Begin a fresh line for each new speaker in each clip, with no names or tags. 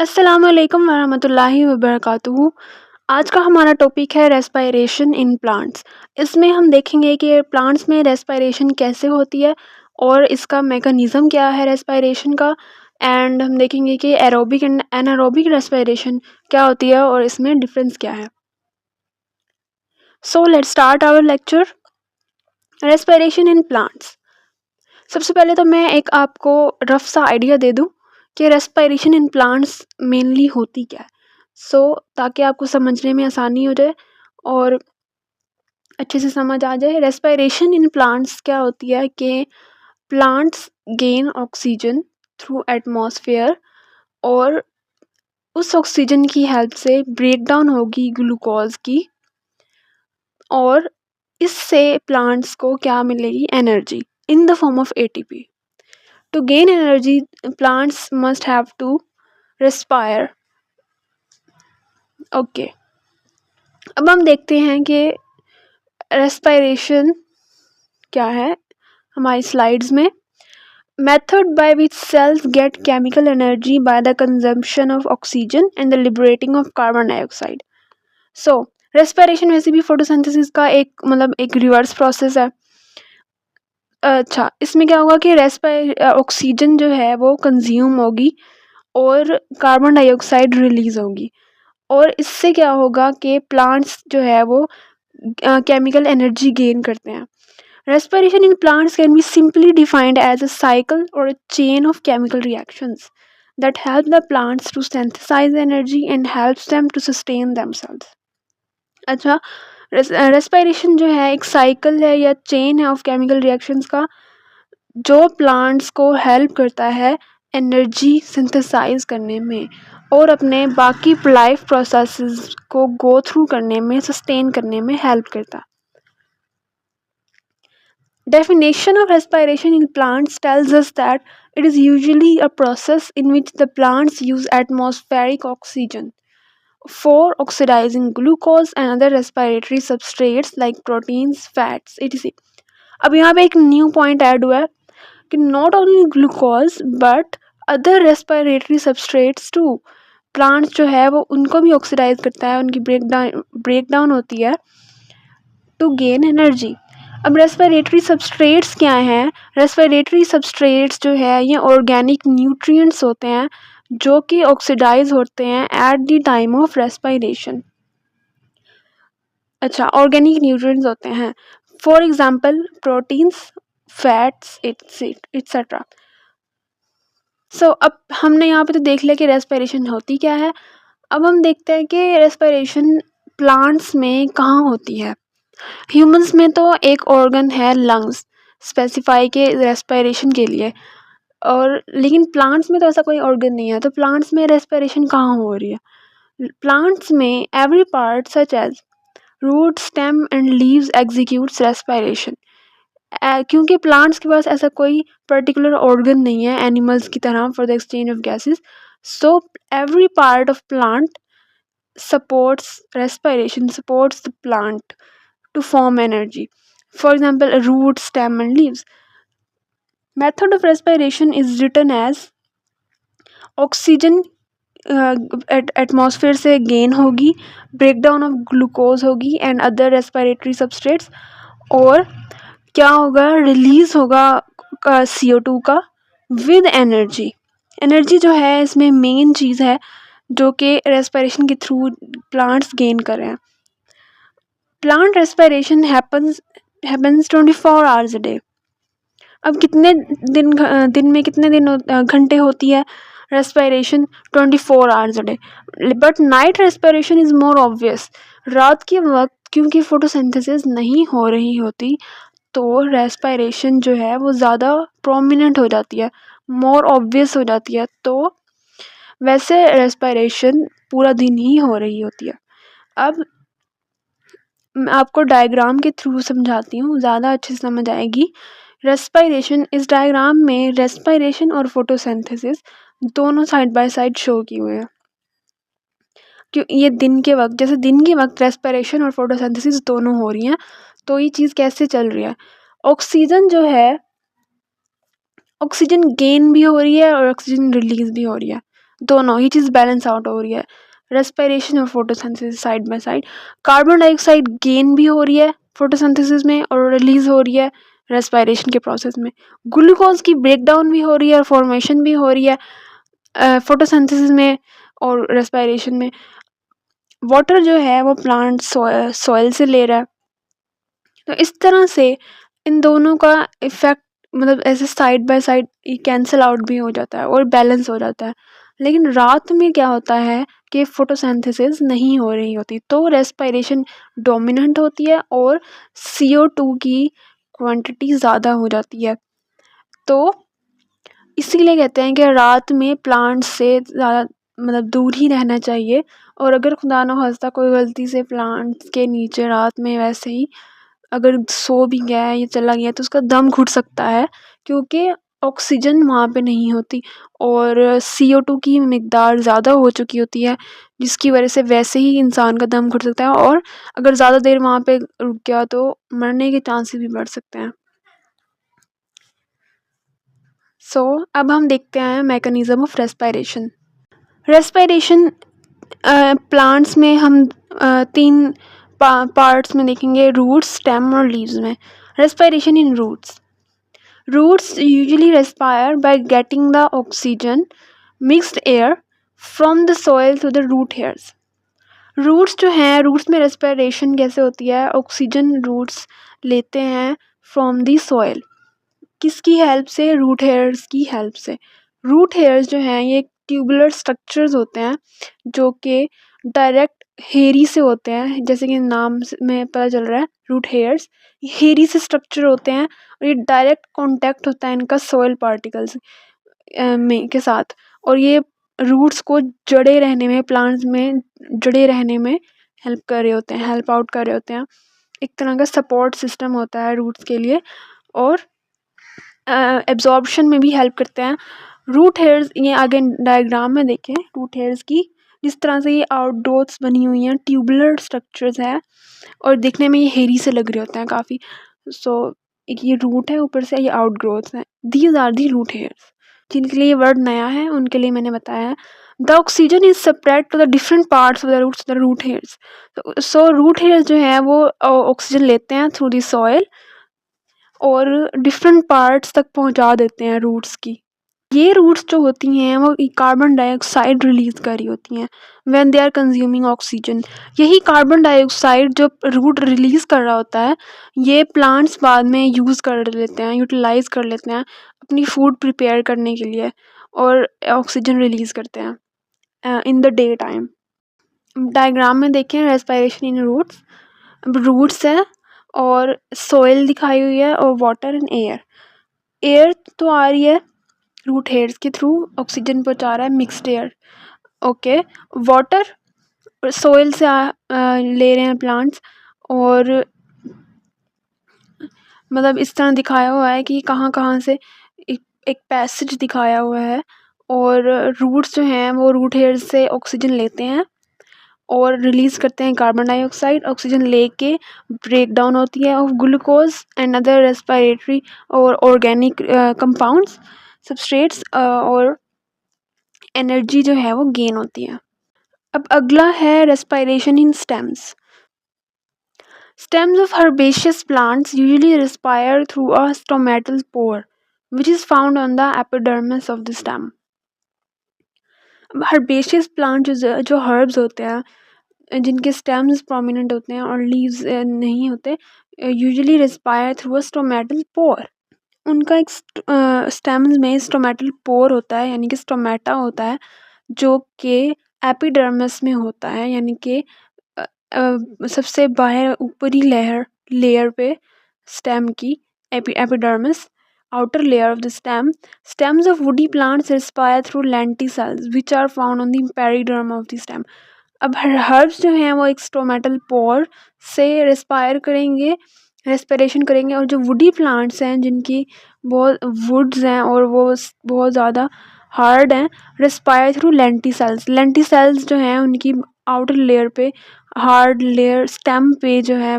अस्सलामुअलैकुम वरहमतुल्लाहि वबरकातुहू। आज का हमारा टॉपिक है रेस्पिरेशन इन प्लांट्स। इसमें हम देखेंगे कि प्लांट्स में रेस्पिरेशन कैसे होती है और इसका मेकनिज़म क्या है रेस्पिरेशन का। एंड हम देखेंगे कि एरोबिक एंड एनारोबिक रेस्पिरेशन क्या होती है और इसमें डिफरेंस क्या है। So let's start our lecture. Respiration in plants. सबसे पहले तो मैं एक आपको रफ सा आइडिया दे दूं कि रेस्पिरेशन इन प्लांट्स मेनली होती क्या है। ताकि आपको समझने में आसानी हो जाए और अच्छे से समझ आ जाए। रेस्पिरेशन इन प्लांट्स क्या होती है कि plants gain oxygen through atmosphere और उस ऑक्सीजन की हेल्प से ब्रेक डाउन होगी ग्लूकोज की और इससे प्लांट्स को क्या मिलेगी, energy in the form of ATP. To gain energy, plants must have to respire. Okay, अब हम देखते हैं कि रेस्पिरेशन क्या है हमारी स्लाइड्स में। Method by which cells get chemical energy by the consumption of oxygen and the liberating of carbon dioxide. So, respiration वैसे भी फोटोसिंथेसिस का एक रिवर्स प्रोसेस है। अच्छा, इसमें क्या होगा कि ऑक्सीजन जो है वो कंज्यूम होगी और कार्बन डाइऑक्साइड रिलीज होगी और इससे क्या होगा कि प्लांट्स जो है वो केमिकल एनर्जी गेन करते हैं। Respiration in plants can be simply defined as a cycle or a chain of chemical reactions that help the plants to synthesize energy and helps them to sustain themselves. अच्छा, respiration जो है एक cycle है या chain है of chemical reactions का जो plants को हेल्प करता है एनर्जी सिंथेसाइज करने में और अपने बाकी लाइफ प्रोसेसेस को गो थ्रू करने में, सस्टेन करने में हेल्प करता। Definition of respiration in plants tells us that it is usually a process in which the plants use atmospheric oxygen for oxidizing glucose and other respiratory substrates like proteins, fats, etc. अब यहाँ पे एक new point add हुआ है कि not only glucose but other respiratory substrates too. Plants जो है वो उनको भी ऑक्सीडाइज करता है, उनकी ब्रेक डाउन होती है टू गेन एनर्जी। अब रेस्पिरेटरी सबस्ट्रेट्स क्या हैं? रेस्पिरेटरी सबस्ट्रेट्स जो है ये ऑर्गेनिक न्यूट्रिएंट्स होते हैं जो कि ऑक्सीडाइज होते हैं at the time of respiration. अच्छा, ऑर्गेनिक न्यूट्रिएंट्स होते हैं, for example proteins, fats etcetera. So अब हमने यहाँ पे तो देख लिया कि रेस्पिरेशन होती क्या है। अब हम देखते हैं कि रेस्पिरेशन प्लांट्स में कहाँ होती है। ह्यूमंस में तो एक ऑर्गन है लंग्स स्पेसिफाई के रेस्पिरेशन के लिए, और लेकिन प्लांट्स में तो ऐसा कोई ऑर्गन नहीं है। तो प्लांट्स में रेस्पिरेशन कहाँ हो रही है? प्लांट्स में every part such as root, stem and leaves executes respiration. क्योंकि प्लांट्स के पास ऐसा कोई पर्टिकुलर ऑर्गन नहीं है एनिमल्स की तरह for the exchange of gases, so every part of plant supports respiration, supports the plant to form energy. For example, root, stem and leaves. Method of respiration is written as oxygen atmosphere से gain होगी, break down of glucose होगी and other respiratory substrates, और क्या होगा, release होगा CO2 का with energy. Energy जो है इसमें मेन चीज़ है जो कि रेस्पिरेशन के थ्रू प्लांट्स गेन कर रहे हैं। Plant respiration happens 24 hours a day. अब कितने दिन में कितने घंटे होती है respiration? 24 hours a day. But night respiration is more obvious. रात के वक्त क्योंकि फोटोसिंथेसिस नहीं हो रही होती तो रेस्पिरेशन जो है वो ज़्यादा प्रोमिनेंट हो जाती है, मोर ऑब्वियस हो जाती है। तो वैसे रेस्पिरेशन पूरा दिन ही हो रही होती है। अब मैं आपको डायग्राम के थ्रू समझाती हूँ, ज़्यादा अच्छे से समझ आएगी। रेस्पिरेशन, इस डायग्राम में रेस्पिरेशन और फोटोसिंथेसिस दोनों साइड बाय साइड शो किए हुए हैं। क्यों ये दिन के वक्त, जैसे दिन के वक्त रेस्पिरेशन और फोटोसिंथेसिस दोनों हो रही हैं, तो ये चीज़ कैसे चल रही है? ऑक्सीजन जो है, ऑक्सीजन गेन भी हो रही है और ऑक्सीजन रिलीज भी हो रही है, दोनों ही चीज़ बैलेंस आउट हो रही है, रेस्पिरेशन और photosynthesis side by side. Carbon dioxide gain भी हो रही है फोटोसिंथेसिस में और रिलीज हो रही है रेस्पिरेशन के प्रोसेस में। ग्लूकोज की ब्रेक डाउन भी हो रही है और फॉर्मेशन भी हो रही है फोटोसिंथेसिस में और रेस्पिरेशन में। वाटर जो है वो प्लांट सॉइल से ले रहा है। तो इस तरह से इन दोनों का इफेक्ट मतलब ऐसे side by side cancel out भी हो जाता है और बैलेंस हो जाता है। लेकिन रात में क्या होता है कि फोटोसिंथेसिस नहीं हो रही होती, तो रेस्पिरेशन डोमिनेंट होती है और CO2 की क्वांटिटी ज़्यादा हो जाती है। तो इसीलिए कहते हैं कि रात में प्लांट से ज़्यादा मतलब दूर ही रहना चाहिए। और अगर खुदा न खास्ता कोई गलती से प्लांट्स के नीचे रात में वैसे ही अगर सो भी गया है या चला गया है तो उसका दम घुट सकता है, क्योंकि ऑक्सीजन वहाँ पे नहीं होती और CO2 की मिकदार ज़्यादा हो चुकी होती है, जिसकी वजह से वैसे ही इंसान का दम घुट सकता है और अगर ज़्यादा देर वहाँ पे रुक गया तो मरने के चांसेस भी बढ़ सकते हैं। अब हम देखते हैं mechanism of respiration. Respiration plants में हम तीन पार्ट्स में देखेंगे, रूट्स, स्टेम और लीव्स में। Respiration in roots usually respire by getting the oxygen mixed air from the soil to the root hairs। Roots जो हैं, रूट्स में रेस्पिरेशन कैसे होती है, ऑक्सीजन रूट्स लेते हैं फ्रॉम दी सॉइल। किसकी हेल्प से, रूट हेयर्स की हेल्प से। रूट हेयर्स जो हैं ये ट्यूबुलर स्ट्रक्चर्स होते हैं जो कि डायरेक्ट हेरी से होते हैं, जैसे कि नाम में पता चल रहा है रूट हेयर्स हेरी से स्ट्रक्चर होते हैं और ये डायरेक्ट कांटेक्ट होता है इनका सॉइल पार्टिकल्स में के साथ। और ये रूट्स को जड़े रहने में, प्लांट्स में जड़े रहने में हेल्प कर रहे होते हैं, हेल्प आउट कर रहे होते हैं। एक तरह का सपोर्ट सिस्टम होता है रूट्स के लिए और एब्जॉर्प्शन में भी हेल्प करते हैं। रूट हेयर्स ये आगे डायग्राम में देखें, रूट हेयर्स की जिस तरह से ये आउटग्रोथ्स बनी हुई हैं, ट्यूबुलर स्ट्रक्चर्स है और देखने में ये हेरी से लग रहे होते हैं काफ़ी। एक ये रूट है, ऊपर से ये आउटग्रोथ्स हैं। These are the root hairs. जिनके लिए ये वर्ड नया है उनके लिए मैंने बताया है। The oxygen is separate to the different parts of the roots, the root hairs. So root hairs जो है वो ऑक्सीजन लेते हैं थ्रू द सॉइल और डिफरेंट पार्ट्स तक पहुंचा देते हैं रूट्स की। ये रूट्स जो होती हैं वो कार्बन डाइऑक्साइड रिलीज कर रही होती हैं when they are consuming oxygen. यही कार्बन डाइऑक्साइड जो रूट रिलीज कर रहा होता है ये प्लांट्स बाद में यूज़ कर लेते हैं, यूटिलाइज कर लेते हैं अपनी फूड प्रिपेयर करने के लिए और ऑक्सीजन रिलीज करते हैं in the day time. Diagram में देखें, रेस्पिरेशन इन रूट्स है और सॉइल दिखाई हुई है और वाटर एंड एयर। एयर तो आ रही है रूट हेयर्स के थ्रू, ऑक्सीजन पहुंचा रहा है mixed air. Okay, water soil से ले रहे हैं प्लांट्स और मतलब इस तरह दिखाया हुआ है कि कहाँ कहाँ से एक पैसेज दिखाया हुआ है और रूट्स जो हैं वो रूट हेयर्स से ऑक्सीजन लेते हैं और रिलीज़ करते हैं कार्बन डाइऑक्साइड। ऑक्सीजन लेके ब्रेक डाउन होती है of glucose and other respiratory और ऑर्गेनिक कंपाउंड्स सबस्ट्रेट्स और एनर्जी जो है वो गेन होती है। अब अगला है respiration in stems. Stems of herbaceous plants usually respire through a stomatal pore, which is found on the epidermis of the stem. Herbaceous plant जो हर्ब्स होते हैं जिनके स्टेम्स प्रोमिनेंट होते हैं और लीव्स नहीं होते, usually respire through a stomatal pore. उनका एक स्टेम्स में स्टोमेटल पोर होता है, यानी कि स्टोमेटा होता है जो कि एपिडर्मिस में होता है, यानी कि सबसे बाहर ऊपरी लेयर पे स्टेम की epidermis, outer layer of the stem. Stems of woody plants respire through lenticels which are found on the periderm of the stem. अब हर्ब्स जो हैं वो एक स्टोमेटल पोर से रेस्पिरेशन करेंगे और जो वुडी प्लांट्स हैं जिनकी बहुत वुड्स हैं और वो बहुत ज़्यादा हार्ड हैं, रेस्पायर थ्रू लेंटिसेल्स। लेंटिसेल्स जो हैं उनकी आउटर लेयर पे, हार्ड लेयर स्टेम पे जो है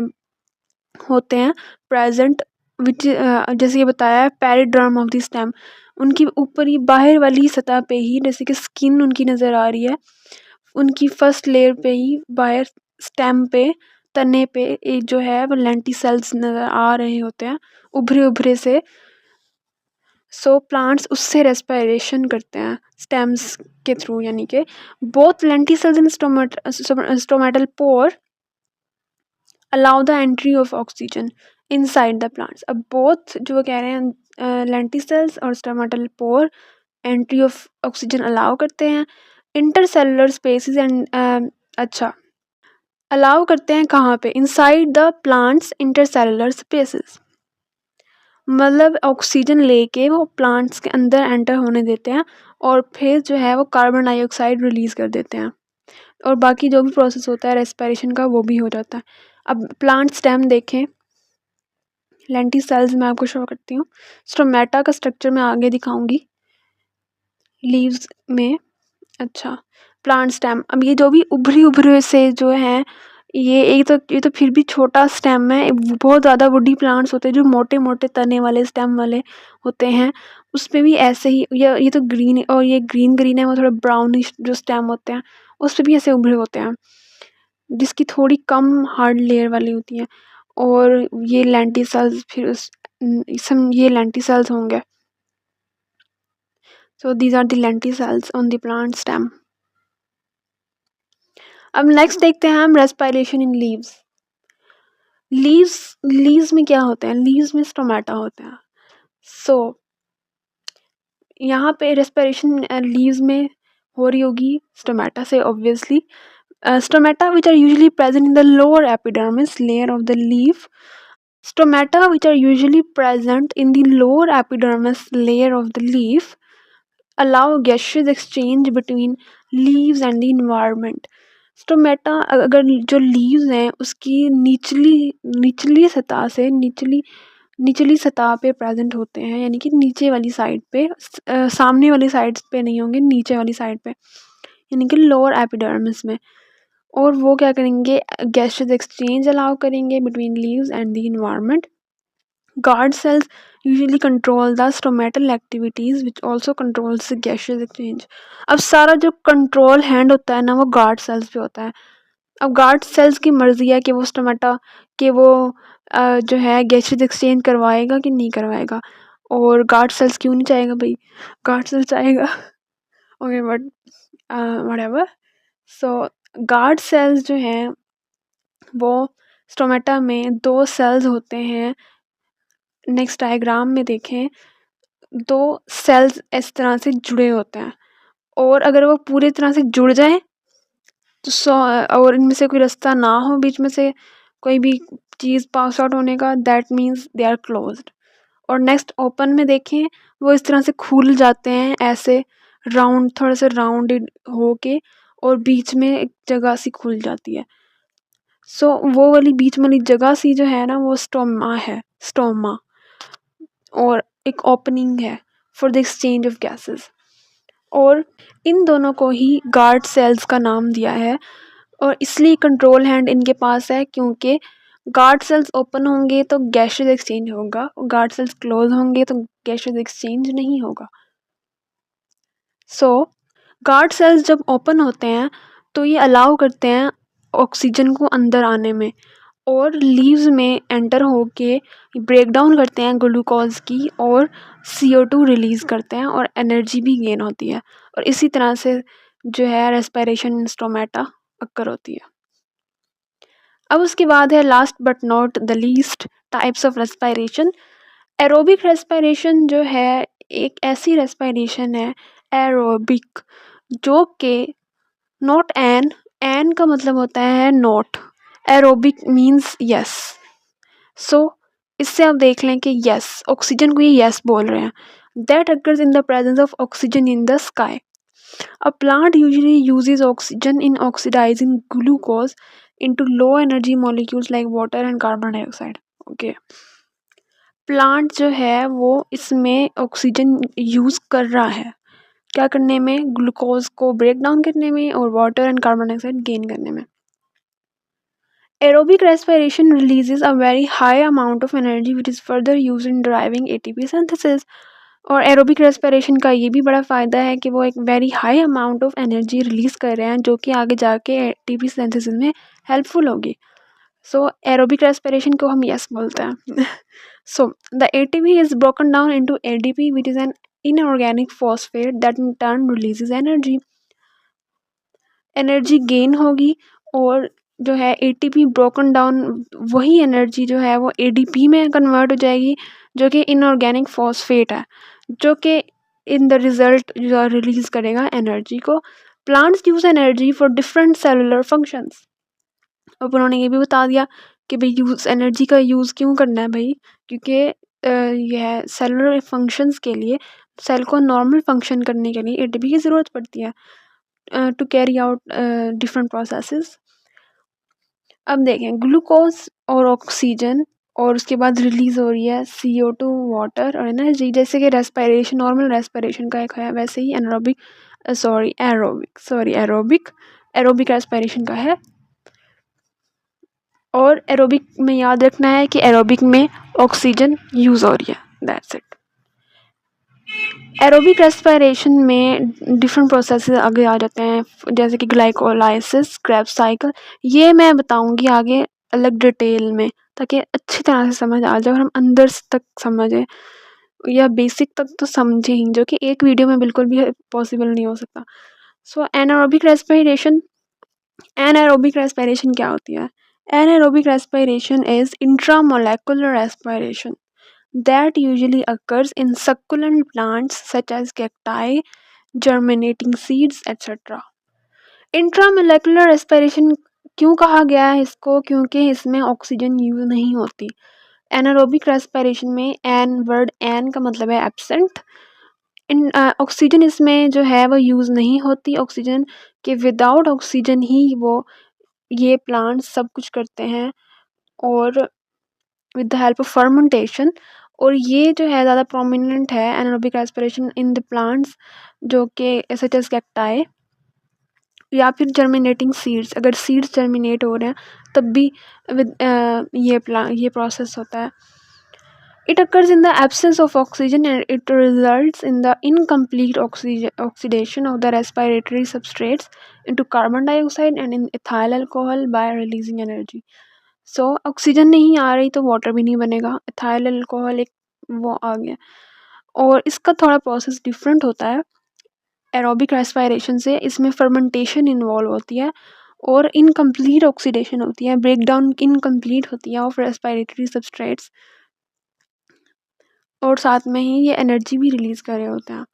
होते हैं प्रेजेंट, विच जैसे ये बताया है पेरिडर्म ऑफ द स्टेम। उनकी ऊपरी बाहर वाली सतह पे ही, जैसे कि स्किन उनकी नज़र आ रही है, उनकी फर्स्ट लेयर पे ही बाहर स्टेम पे, तने पे एक जो है वो लेंटिसेल्स नज़र आ रहे होते हैं उभरे उभरे से। सो प्लांट्स उससे रेस्पिरेशन करते हैं स्टेम्स के थ्रू, यानी कि both lenticels in stomatal pore allow the entry of oxygen inside the plants. अब बोथ जो कह रहे हैं लेंटिसेल्स और stomatal pore entry of oxygen allow करते हैं इंटरसेलुलर स्पेसिस एंड अच्छा, अलाउ करते हैं कहाँ पे, inside the plants intercellular spaces, मतलब ऑक्सीजन लेके वो प्लांट्स के अंदर एंटर होने देते हैं और फिर जो है वो कार्बन डाइऑक्साइड रिलीज कर देते हैं और बाकी जो भी प्रोसेस होता है रेस्पिरेशन का वो भी हो जाता है। अब प्लांट स्टेम देखें, लेंटिसेल्स मैं आपको शो करती हूँ, स्टोमेटा का स्ट्रक्चर मैं आगे दिखाऊंगी लीव्स में। अच्छा, प्लांट स्टेम, अब ये जो भी उभरी उभरे से जो है ये तो फिर भी छोटा स्टेम है, बहुत ज़्यादा वुडी प्लांट्स होते हैं जो मोटे मोटे तने वाले स्टेम वाले होते हैं, उसमें भी ऐसे ही ये तो ग्रीन और ये ग्रीन ग्रीन है, वो थोड़ा ब्राउनिश जो स्टेम होते हैं उस पर भी ऐसे उभरे होते हैं जिसकी थोड़ी कम हार्ड लेयर वाली होती है। और ये लेंटिसेल्स फिर ये लेंटिसेल्स होंगे। So these are the lenticels on the plant stem. अब नेक्स्ट देखते हैं हम रेस्पिरेशन इन लीव्स। लीव्स में क्या होते हैं, लीव्स में स्टोमेटा होते हैं। सो यहाँ पे रेस्पिरेशन लीव्स में हो रही होगी स्टोमेटा से obviously. Stomata which are usually present in the lower epidermis layer of the leaf. Stomata which are usually present in the lower epidermis layer of the leaf allow gaseous exchange between leaves and the environment. Stomata अगर जो leaves हैं उसकी निचली सतह से निचली सतह पे प्रेजेंट होते हैं, यानी कि नीचे वाली साइड पे, सामने वाली साइड पे नहीं होंगे, नीचे वाली साइड पे, यानी कि लोअर एपिडर्मिस में। और वो क्या करेंगे, गैसेस एक्सचेंज अलाउ करेंगे between leaves and the environment. Guard cells usually control the stomatal activities which also controls the gases exchange. अब सारा जो कंट्रोल हैंड होता है ना वो गार्ड सेल्स पे होता है। अब गार्ड सेल्स की मर्जी है कि वो स्टोमेटा कि वो जो है गैसेस एक्सचेंज करवाएगा कि नहीं करवाएगा। और गार्ड सेल्स क्यों नहीं चाहेगा भाई, गार्ड सेल्स चाहेगा okay but whatever. So guard cells जो हैं वो स्टोमेटा में 2 सेल्स होते हैं। नेक्स्ट डायग्राम में देखें, 2 सेल्स इस तरह से जुड़े होते हैं और अगर वो पूरी तरह से जुड़ जाएं तो और इनमें से कोई रास्ता ना हो बीच में से कोई भी चीज़ पास आउट होने का, that means they are closed. और नेक्स्ट ओपन में देखें, वो इस तरह से खुल जाते हैं ऐसे राउंड, थोड़ा सा राउंडेड होके और बीच में एक जगह सी खुल जाती है। सो वो वाली बीच वाली जगह सी जो है ना वो स्टोमा और एक ओपनिंग है for the exchange of gases. और इन दोनों को ही गार्ड सेल्स का नाम दिया है और इसलिए कंट्रोल हैंड इनके पास है, क्योंकि गार्ड सेल्स ओपन होंगे तो गैसेस एक्सचेंज होगा और गार्ड सेल्स क्लोज होंगे तो गैसेस एक्सचेंज नहीं होगा। सो गार्ड सेल्स जब ओपन होते हैं तो ये अलाउ करते हैं ऑक्सीजन को अंदर आने में और लीव्स में एंटर होके ब्रेक डाउन करते हैं ग्लूकोज की और CO2 रिलीज़ करते हैं और एनर्जी भी गेन होती है और इसी तरह से जो है रेस्पिरेशन इन स्टोमेटा अक्कर होती है। अब उसके बाद है last but not the least types of respiration. Aerobic respiration जो है एक ऐसी रेस्पिरेशन है एरोबिक जो कि नॉट एन का मतलब होता है नॉट, एरोबिक मीन्स यस। सो इससे आप देख लें कि यस, ऑक्सीजन को ये यस बोल रहे हैं। That occurs in the presence of oxygen in the sky. A plant usually uses oxygen in oxidising glucose into low energy molecules like water and carbon dioxide. Okay, plant जो है वो इसमें oxygen use कर रहा है क्या करने में, ग्लूकोज को ब्रेक डाउन करने में और water and carbon dioxide gain करने में। Aerobic respiration releases a very high amount of energy which is further used in driving ATP synthesis. और एरोबिक रेस्पिरेशन का ये भी बड़ा फ़ायदा है कि वो एक very high amount of energy release कर रहे हैं, जो कि आगे जाके एटीपी सिंथेसिस में हेल्पफुल होगी। सो एरोबिक रेस्पिरेशन को हम यस बोलते हैं। So the ATP is broken down into ADP which is an inorganic phosphate that in turn releases energy. Energy gain होगी और जो है एटीपी ब्रोकन डाउन वही एनर्जी जो है वो एडीपी में कन्वर्ट हो जाएगी, जो कि इनऑर्गेनिक फॉस्फेट है, जो कि इन द रिजल्ट जो रिलीज करेगा एनर्जी को। Plants use energy for different cellular functions. अब उन्होंने ये भी बता दिया कि भाई यूज एनर्जी का यूज़ क्यों करना है भाई, क्योंकि यह सेलुलर फंक्शंस के लिए, सेल को नॉर्मल फंक्शन करने के लिए एटीपी की ज़रूरत पड़ती है to carry out different processes. अब देखें ग्लूकोज और ऑक्सीजन, और उसके बाद रिलीज़ हो रही है CO2, वाटर और एनर्जी। जैसे कि रेस्पिरेशन नॉर्मल रेस्पिरेशन का एक है, वैसे ही एरोबिक रेस्पिरेशन का है। और एरोबिक में याद रखना है कि एरोबिक में ऑक्सीजन यूज़ हो रही है, दैट्स इट। एरोबिक रेस्पिरेशन में डिफरेंट प्रोसेसेस आगे आ जाते हैं, जैसे कि ग्लाइकोलाइसिस, क्रेब्स साइकिल। ये मैं बताऊंगी आगे अलग डिटेल में, ताकि अच्छी तरह से समझ आ जाए और हम अंदर तक समझें, या बेसिक तक तो समझें ही, जो कि एक वीडियो में बिल्कुल भी पॉसिबल नहीं हो सकता। सो एनारोबिक रेस्पिरेशन क्या होती है? Anaerobic respiration is intramolecular respiration that usually occurs in succulent plants such as cacti, germinating seeds, etc. Intramolecular respiration क्यों कहा गया है इसको? क्योंकि इसमें ऑक्सीजन यूज नहीं होती। एनारोबिक रेस्पिरेशन में वर्ड एन का मतलब है एब्सेंट। ऑक्सीजन इसमें जो है वो यूज़ नहीं होती। ऑक्सीजन के विदाउट ऑक्सीजन ही ये प्लांट सब कुछ करते हैं, और with the help of fermentation. और ये जो है ज़्यादा प्रोमिनेंट है anaerobic respiration in the plants, जो कि सच एज कैक्टाई या फिर जर्मिनेटिंग सीड्स। अगर सीड्स जर्मिनेट हो रहे हैं तब भी विद ये प्रोसेस होता है। It occurs in the absence of oxygen and it results in the incomplete oxidation of the respiratory substrates into carbon dioxide and in ethyl alcohol by releasing energy. So oxygen नहीं आ रही तो water भी नहीं बनेगा, ethyl alcohol एक वो आ गया। और इसका थोड़ा प्रोसेस डिफरेंट होता है एरोबिक रेस्पिरेशन से। इसमें फर्मेंटेशन इन्वॉल्व होती है और इनकम्प्लीट ऑक्सीडेशन होती है, ब्रेकडाउन इनकम्प्लीट होती है ऑफ रेस्पिरेटरी सबस्ट्रेट्स, और साथ में ही ये एनर्जी भी रिलीज कर रहे होते हैं।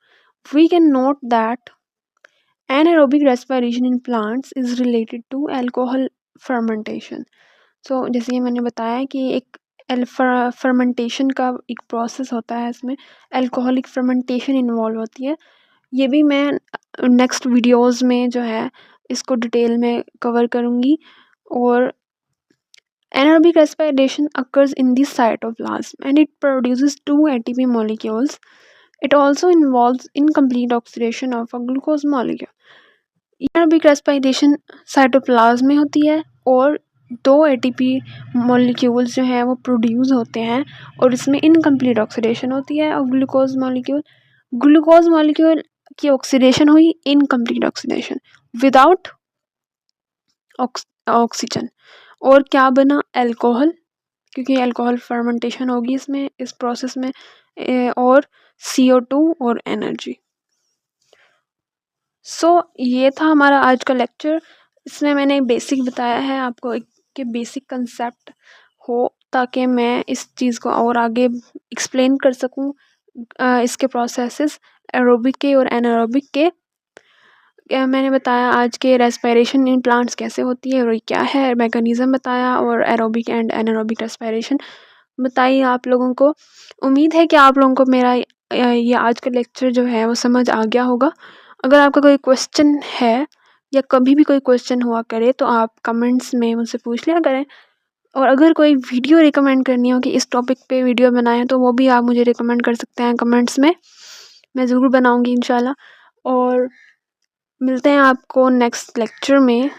We can note that anaerobic respiration in plants is related to alcohol fermentation. So जैसे ये मैंने बताया कि एक फर्मेंटेशन का एक प्रोसेस होता है, इसमें एल्कोहलिक फर्मेंटेशन इन्वॉल्व होती है। ये भी मैं नेक्स्ट वीडियोस में जो है इसको डिटेल में कवर करूँगी। और anaerobic respiration occurs in the cytoplasm and it produces two ATP molecules. It also involves incomplete oxidation of a glucose molecule. anaerobic respiration cytoplasm में होती है और दो ATP मॉलिक्यूल्स जो हैं वो प्रोड्यूस होते हैं, और इसमें इनकम्प्लीट ऑक्सीडेशन होती है और ग्लूकोज मॉलिक्यूल की ऑक्सीडेशन हुई, इनकम्प्लीट ऑक्सीडेशन विदाउट ऑक्सीजन। और क्या बना? अल्कोहल, क्योंकि अल्कोहल फर्मेंटेशन होगी इसमें, इस प्रोसेस में, और CO2 और एनर्जी। सो ये था हमारा आज का लेक्चर। इसमें मैंने बेसिक बताया है आपको, एक के बेसिक कंसेप्ट हो, ताकि मैं इस चीज़ को और आगे एक्सप्लेन कर सकूं, इसके प्रोसेसेस एरोबिक के और एनारोबिक के। मैंने बताया आज के रेस्पिरेशन इन प्लांट्स कैसे होती है और क्या है, मैकेनिज़्म बताया, और एरोबिक एंड एनारोबिक रेस्पिरेशन बताई आप लोगों को। उम्मीद है कि आप लोगों को मेरा ये आज का लेक्चर जो है वो समझ आ गया होगा। अगर आपका कोई क्वेश्चन है या कभी भी कोई क्वेश्चन हुआ करे तो आप कमेंट्स में मुझसे पूछ लिया करें। और अगर कोई वीडियो रिकमेंड करनी हो कि इस टॉपिक पे वीडियो बनाएं तो वो भी आप मुझे रिकमेंड कर सकते हैं कमेंट्स में, मैं ज़रूर बनाऊंगी इंशाल्लाह। और मिलते हैं आपको नेक्स्ट लेक्चर में,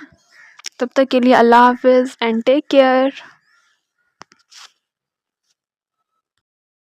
तब तक के लिए अल्लाह हाफिज़ एंड टेक केयर।